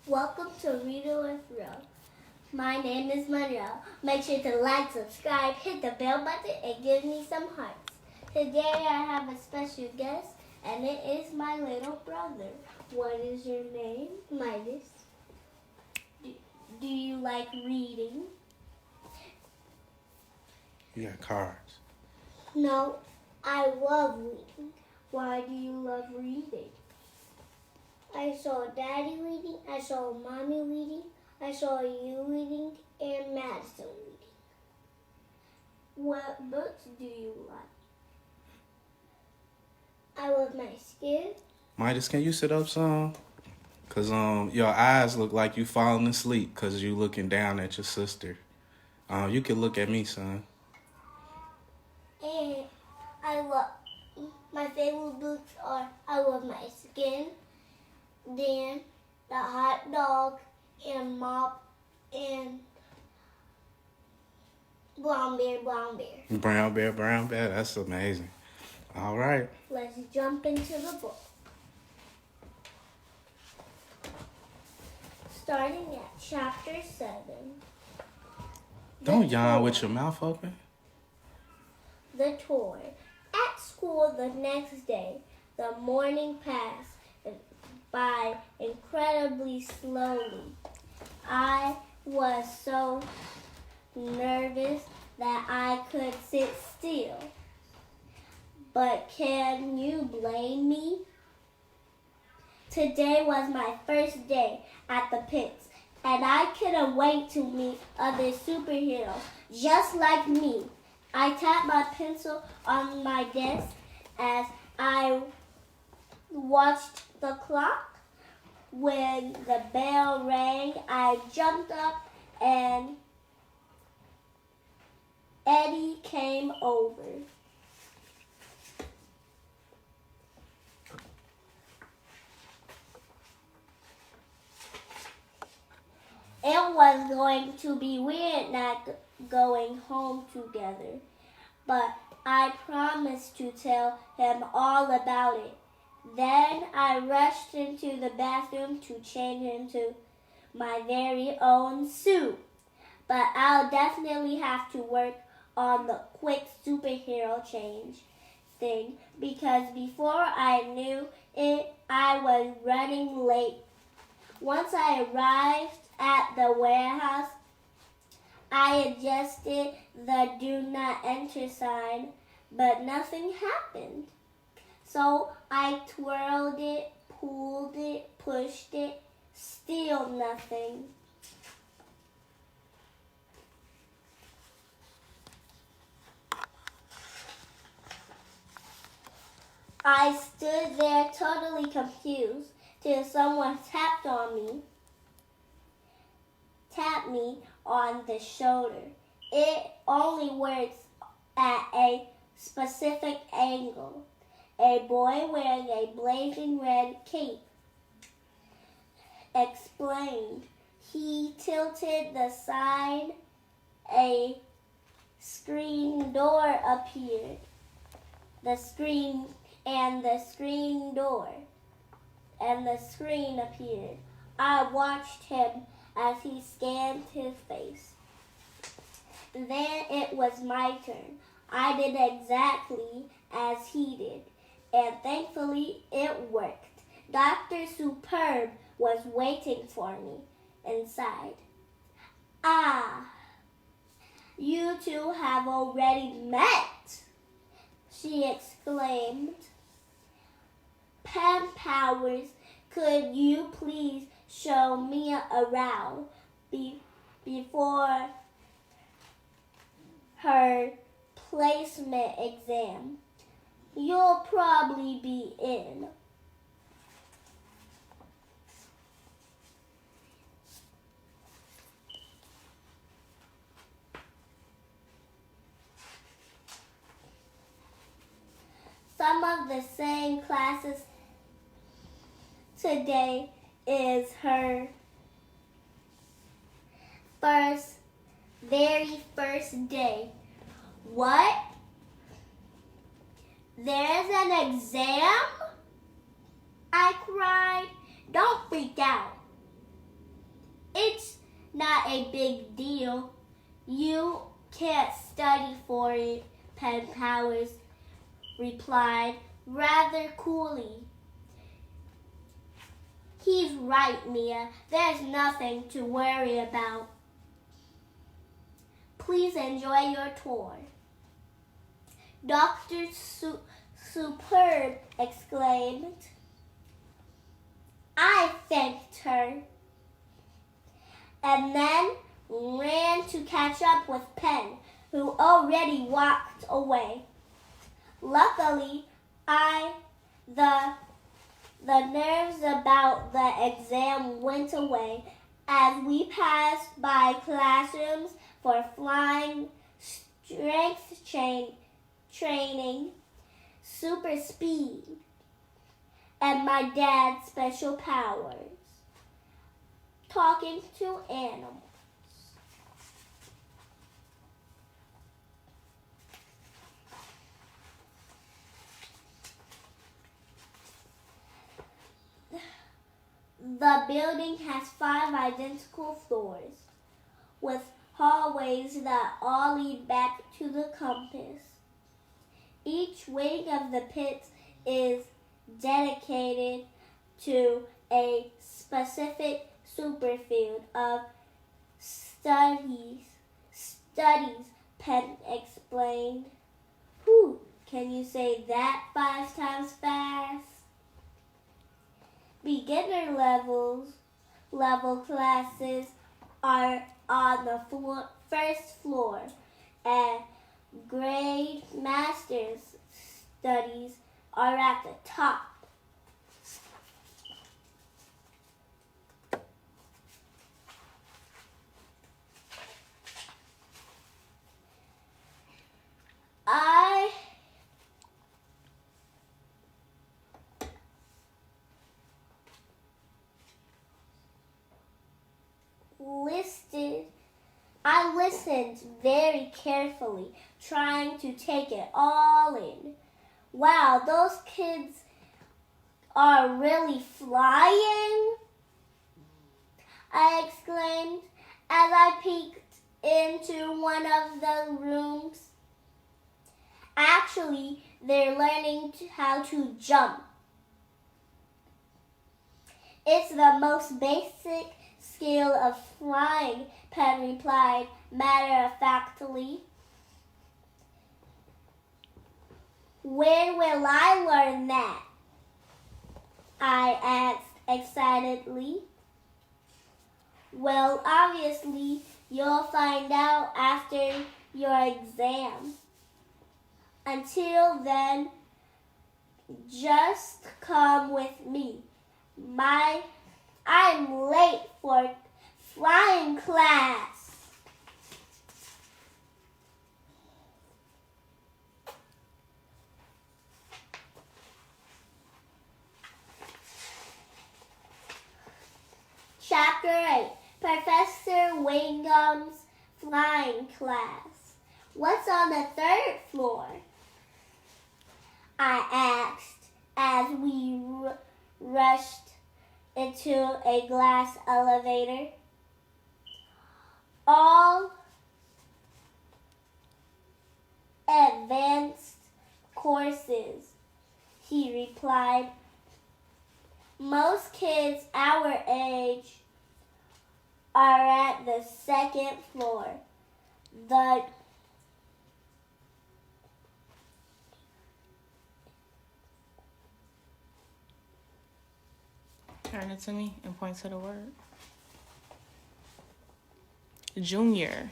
Welcome to Reader with Ro. My name is Monroe. Make sure to like, subscribe, hit the bell button, and give me some hearts. Today I have a special guest, and it is my little brother. What is your name? Midas. Do you like reading? You got cards. No, I love reading. Why do you love reading? I saw Daddy reading, I saw Mommy reading, I saw you reading, and Madison reading. What books do you like? I love my skin. Midas, can you sit up some? Cause your eyes look like you falling asleep cause you looking down at your sister. You can look at me, son. And I love my favorite books are I love my skin, then the hot dog, and mop, and brown bear. Brown bear. That's amazing. All right. Let's jump into the book. Starting at chapter 7. Don't yawn with your mouth open. The toy. At school the next day, the morning passed by incredibly slowly. I was so nervous that I could sit still. But can you blame me? Today was my first day at the pits, and I couldn't wait to meet other superheroes just like me. I tapped my pencil on my desk as I watched the clock. When the bell rang, I jumped up and Eddie came over. It was going to be weird not going home together, but I promised to tell him all about it. Then I rushed into the bathroom to change into my very own suit. But I'll definitely have to work on the quick superhero change thing because before I knew it, I was running late. Once I arrived at the warehouse, I adjusted the do not enter sign, but nothing happened. So I twirled it, pulled it, pushed it, still nothing. I stood there totally confused till someone tapped me on the shoulder. It only works at a specific angle. A boy wearing a blazing red cape explained. He tilted the side. A screen door appeared. The screen appeared. I watched him as he scanned his face. Then it was my turn. I did exactly as he did, and thankfully it worked. Dr. Superb was waiting for me inside. Ah, you two have already met, she exclaimed. Pen Powers, could you please show me around before her placement exam? You'll probably be in. Some of the same classes today is her very first day. What? There's an exam? I cried. Don't freak out. It's not a big deal. You can't study for it, Pen Powers replied rather coolly. He's right, Mia. There's nothing to worry about. Please enjoy your tour. Dr. Superb exclaimed. I thanked her and then ran to catch up with Pen, who already walked away. Luckily, the nerves about the exam went away as we passed by classrooms for flying, strength training, super speed, and my dad's special powers, talking to animals. The building has 5 identical floors, with hallways that all lead back to the campus. Each wing of the pits is dedicated to a specific superfield of studies, Penn explained. Whew, can you say that 5 times fast? Beginner level classes are on the first floor, and grade master's studies are at the top. I listened very carefully, trying to take it all in. Wow, those kids are really flying, I exclaimed as I peeked into one of the rooms. Actually, they're learning how to jump. It's the most basic skill of flying, Penn replied matter-of-factly. When will I learn that? I asked excitedly. Well, obviously, you'll find out after your exam. Until then, just come with me. I'm late for flying class. Chapter 8, Professor Wingum's flying class. What's on the 3rd floor? I asked as we rushed into a glass elevator. All advanced courses, he replied. Most kids our age are at the 2nd floor. Turn it to me and point to the word. Junior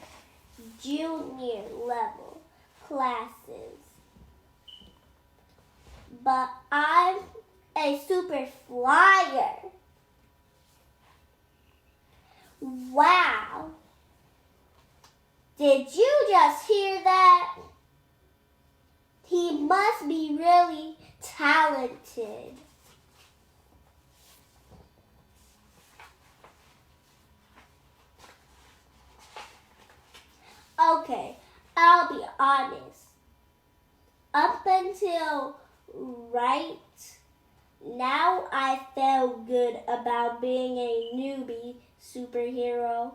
level classes. But I'm a super flyer. Wow. Did you just hear that? He must be really talented. Okay, I'll be honest. Up until right now, I felt good about being a newbie superhero.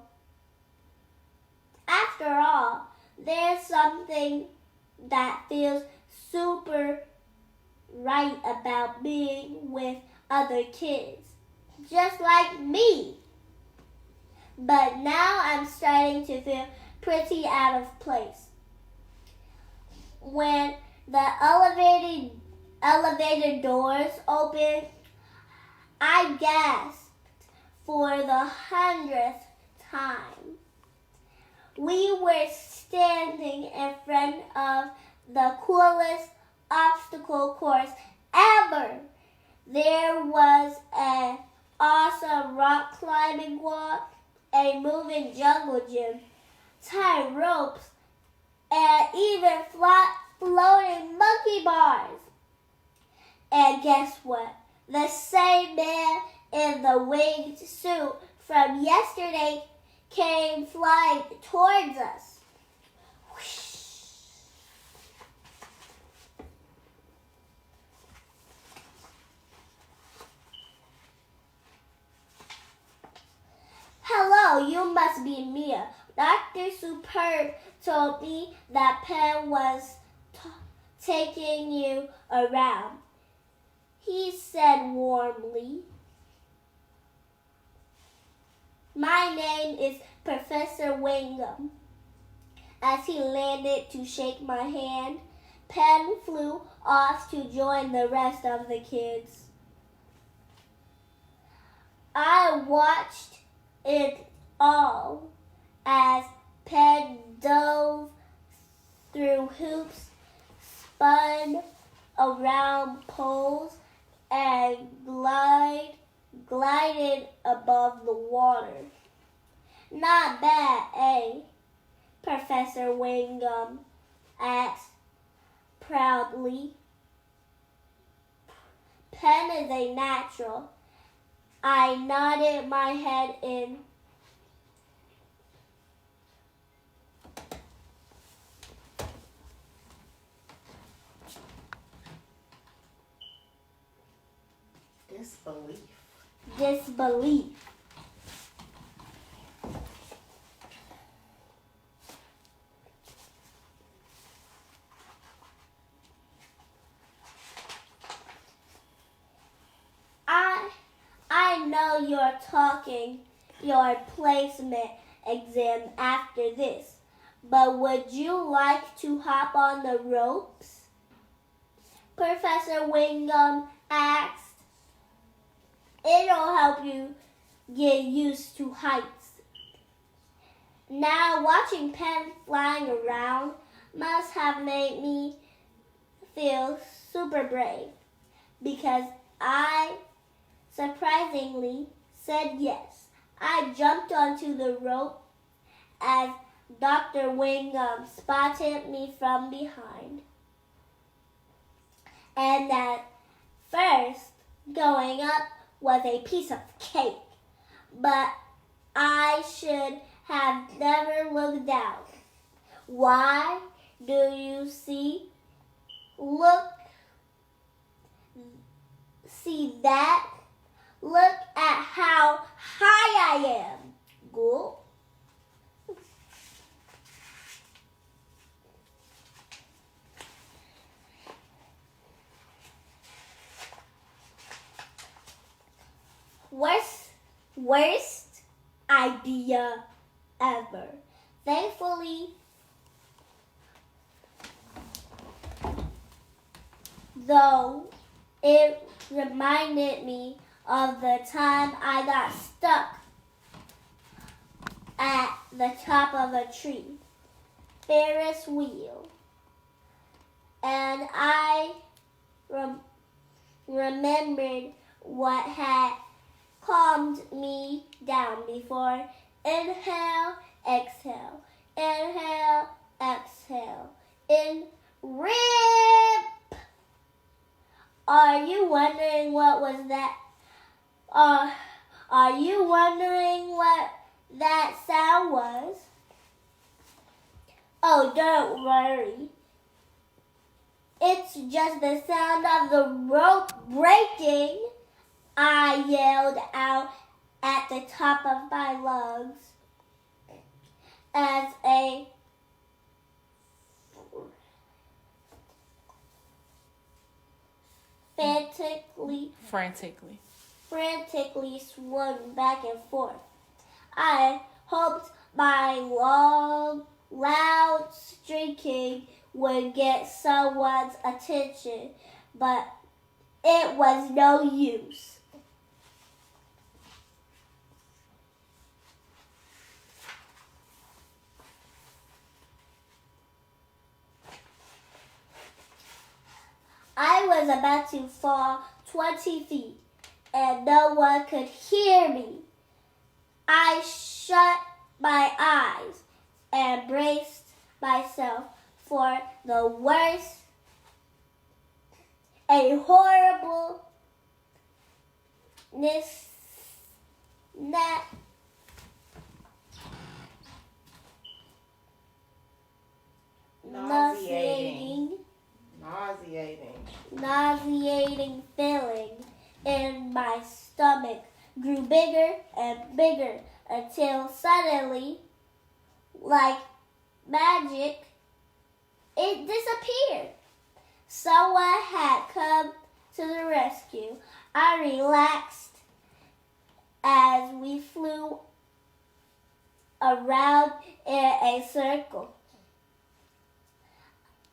After all, there's something that feels super right about being with other kids, just like me. But now I'm starting to feel pretty out of place. When the elevator doors opened, I gasped for the 100th time. We were standing in front of the coolest obstacle course ever. There was an awesome rock climbing wall, a moving jungle gym, tight ropes, and even floating monkey bars. And guess what? The same man in the winged suit from yesterday came flying towards us. Whoosh. Hello, you must be Mia. Dr. Superb told me that Penn was taking you around. He said warmly. My name is Professor Wingham. As he landed to shake my hand, Penn flew off to join the rest of the kids. I watched it all as Penn dove through hoops, spun around poles, and glided above the water. Not bad, eh? Professor Wingham asked proudly. Penn is a natural. I nodded my head in. Disbelief. I know you're talking your placement exam after this, but would you like to hop on the ropes? Professor Wingham asked. It'll help you get used to heights. Now, watching Penn flying around must have made me feel super brave because I surprisingly said yes. I jumped onto the rope as Dr. Wingham spotted me from behind. And at first, going up was a piece of cake, but I should have never looked down. Why? Do you see? See that? Look at how high I am. Go. Worst idea ever. Thankfully, though, it reminded me of the time I got stuck at the top of a tree, Ferris wheel, and I remembered what had calmed me down before. Inhale, exhale. Inhale, exhale. Rip! Are you wondering what was that? Are you wondering what that sound was? Oh, don't worry. It's just the sound of the rope breaking, I yelled out at the top of my lungs as a frantically swung back and forth. I hoped my long, loud shrieking would get someone's attention, but it was no use. I was about to fall 20 feet, and no one could hear me. I shut my eyes and braced myself for the worst. A horrible nauseating feeling in my stomach grew bigger and bigger until suddenly, like magic, it disappeared. Someone had come to the rescue. I relaxed as we flew around in a circle.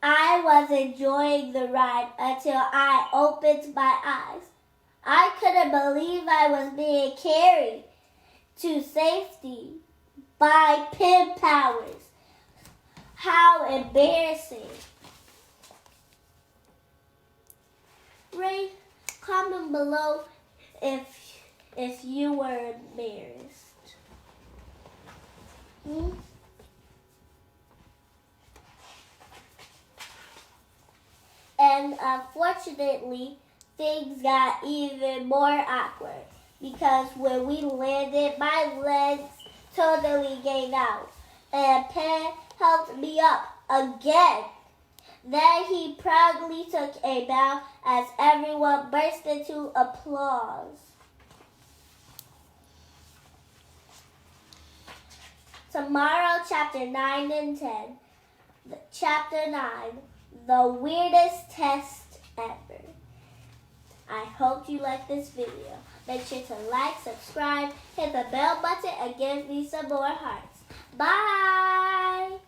I was enjoying the ride until I opened my eyes. I couldn't believe I was being carried to safety by pin powers. How embarrassing. Comment below if you were embarrassed. And unfortunately, things got even more awkward because when we landed, my legs totally gave out, and Pan helped me up again. Then he proudly took a bow as everyone burst into applause. Tomorrow, chapter 9 and 10. Chapter 9, the weirdest test ever. I hope you like this video. Make sure to like, subscribe, hit the bell button, and give me some more hearts. Bye!